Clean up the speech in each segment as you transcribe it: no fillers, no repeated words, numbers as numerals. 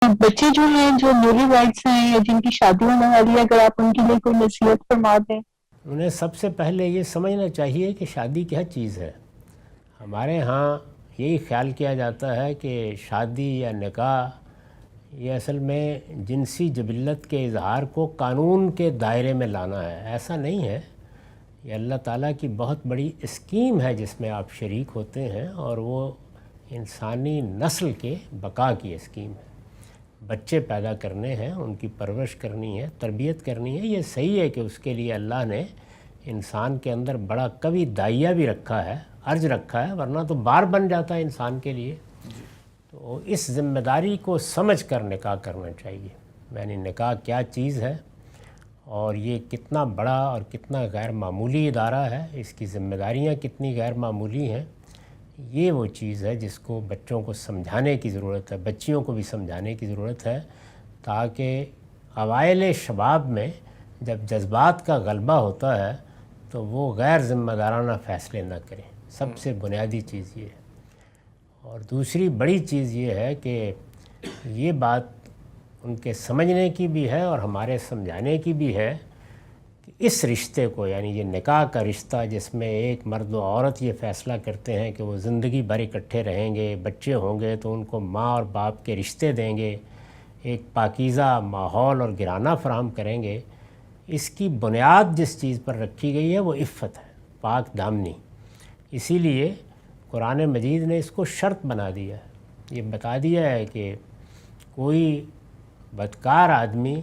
बच्चे जो हैं जो न्यूली वाइड्स हैं या जिनकी शादी होने वाली है, अगर आप उनके लिए कोई नसीहत फरमा दें। उन्हें सबसे पहले ये समझना चाहिए कि शादी क्या चीज़ है। हमारे यहाँ यही ख्याल किया जाता है कि शादी या निकाह ये असल में जिनसी जबिल्लत के इजहार को कानून के दायरे में लाना है। ऐसा नहीं है। ये अल्लाह ताला की बहुत बड़ी स्कीम है जिसमें आप शरीक होते हैं, और वो इंसानी नस्ल के बका की स्कीम है। बच्चे पैदा करने हैं, उनकी परवरिश करनी है, तरबियत करनी है। ये सही है कि उसके लिए अल्लाह ने इंसान के अंदर बड़ा कवि दाइया भी रखा है, अर्ज रखा है, वरना तो बार बन जाता है इंसान के लिए। तो इस ज़िम्मेदारी को समझ कर निकाह करना चाहिए। यानी निकाह क्या चीज़ है और ये कितना बड़ा और कितना गैर मामूली इदारा है, इसकी ज़िम्मेदारियाँ कितनी गैर मामूली हैं, ये वो चीज़ है जिसको बच्चों को समझाने की ज़रूरत है, बच्चियों को भी समझाने की ज़रूरत है, ताकि अवाइल शबाब में जब जज्बात का गलबा होता है तो वो गैर ज़िम्मेदाराना फ़ैसले न करें। सबसे बुनियादी चीज़ ये है। और दूसरी बड़ी चीज़ ये है कि ये बात उनके समझने की भी है और हमारे समझाने की भी है कि इस रिश्ते को, यानी ये निकाह का रिश्ता जिसमें एक मर्द और औरत ये फ़ैसला करते हैं कि वो ज़िंदगी भर इकट्ठे रहेंगे, बच्चे होंगे तो उनको माँ और बाप के रिश्ते देंगे, एक पाकीज़ा माहौल और गिराना फराहम करेंगे, इसकी बुनियाद जिस चीज़ पर रखी गई है वो इफ़्फ़त है, पाक दामनी। इसीलिए कुरान मजीद ने इसको शर्त बना दिया है। ये बता दिया है कि कोई बदकार आदमी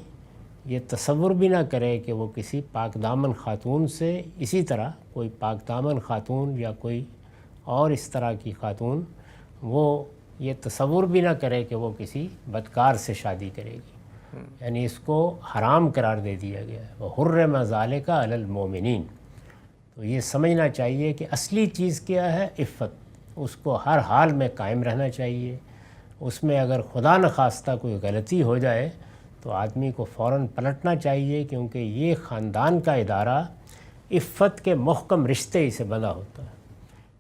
ये तसव्वुर भी ना करे कि वो किसी पाकदामन ख़ातून से, इसी तरह कोई पाकदामन ख़ातून या कोई और इस तरह की ख़ातून, वो ये तसव्वुर भी ना करे कि वो किसी बदकार से शादी करेगी। यानी इसको हराम करार दे दिया गया है। वह हुर्रिम ज़ालिका अलल मोमिनीन। तो ये समझना चाहिए कि असली चीज़ क्या है, इफ़्फ़त। उसको हर हाल में कायम रहना चाहिए। उसमें अगर खुदा न खास्ता कोई गलती हो जाए तो आदमी को फ़ौरन पलटना चाहिए, क्योंकि ये ख़ानदान का इदारा इफ़्फ़त के मुहकम रिश्ते ही से बंधा होता है।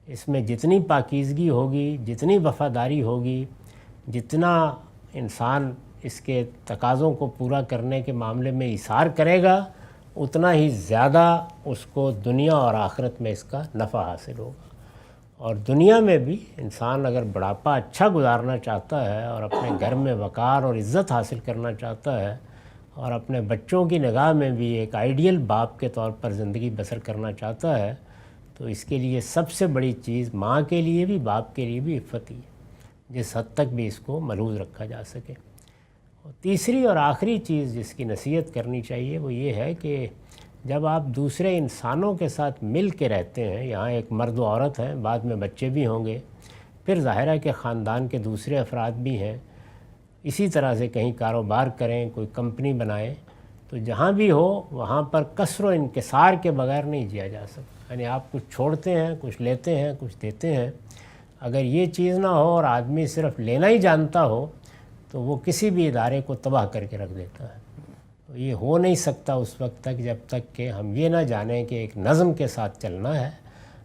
इसमें जितनी पाकीज़गी होगी, जितनी वफ़ादारी होगी, जितना इंसान इसके तकाज़ों को पूरा करने के मामले में इसार करेगा, उतना ही ज़्यादा उसको दुनिया और आखिरत में इसका नफ़ा हासिल होगा। और दुनिया में भी इंसान अगर बुढ़ापा अच्छा गुजारना चाहता है और अपने घर में वक़ार और इज़्ज़त हासिल करना चाहता है और अपने बच्चों की निगाह में भी एक आइडियल बाप के तौर पर ज़िंदगी बसर करना चाहता है, तो इसके लिए सबसे बड़ी चीज़ माँ के लिए भी बाप के लिए भी इफ़्फ़त ही है, जिस हद तक भी इसको मलूज़ रखा जा सके। और तीसरी और आखिरी चीज़ जिसकी नसीहत करनी चाहिए वो ये है कि जब आप दूसरे इंसानों के साथ मिल के रहते हैं, यहाँ एक मर्द औरत हैं, बाद में बच्चे भी होंगे, फिर ज़ाहिर है कि ख़ानदान के दूसरे अफराद भी हैं, इसी तरह से कहीं कारोबार करें, कोई कंपनी बनाएं, तो जहाँ भी हो वहाँ पर कसर व इनकिसार के बगैर नहीं जिया जा सकता। यानी आप कुछ छोड़ते हैं, कुछ लेते हैं, कुछ देते हैं। अगर ये चीज़ ना हो और आदमी सिर्फ़ लेना ही जानता हो तो वो किसी भी इदारे को तबाह करके रख देता है। तो ये हो नहीं सकता उस वक्त तक जब तक कि हम ये ना जानें कि एक नज़म के साथ चलना है।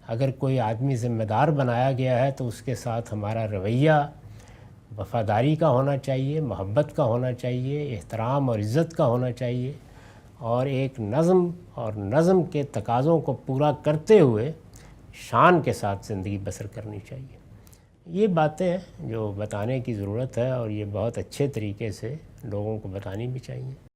अगर कोई आदमी ज़िम्मेदार बनाया गया है तो उसके साथ हमारा रवैया वफ़ादारी का होना चाहिए, मोहब्बत का होना चाहिए, एहतराम और इज़्ज़त का होना चाहिए, और एक नज़म और नज़म के तकाज़ों को पूरा करते हुए शान के साथ ज़िंदगी बसर करनी चाहिए। ये बातें हैं जो बताने की ज़रूरत है और ये बहुत अच्छे तरीके से लोगों को बतानी भी चाहिए।